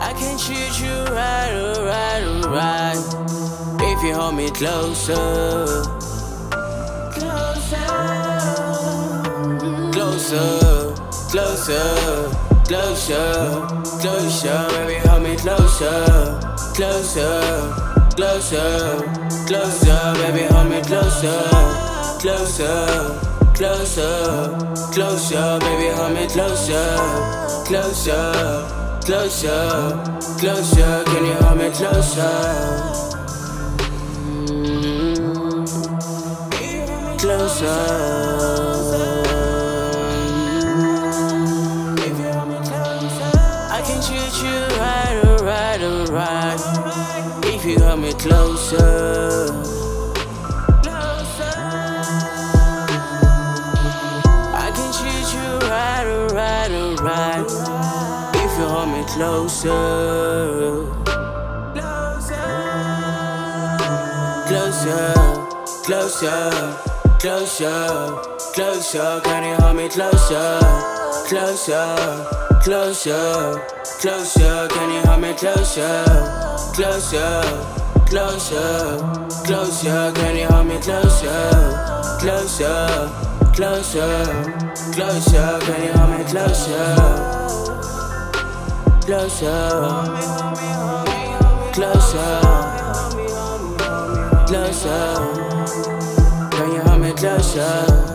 I can treat you right, alright, alright. If you hold me closer, closer, closer, closer, closer, closer. Baby, hold me closer, closer, closer, closer. Baby, hold me closer, closer, closer, closer. Baby, hold me closer, closer, closer, closer. Can you hold me closer? Closer. I can treat you right, alright, alright. If you hold me closer. I can treat you right, alright, alright. If you hold me closer. Closer, closer, closer, closer. Can you hold me closer? Closer, closer, closer. Can you hold me closer? Closer, closer, closer. Can you hold me closer? Closer, closer, closer. Can you hold me closer? Closer, closer, closer. Can you hold me closer?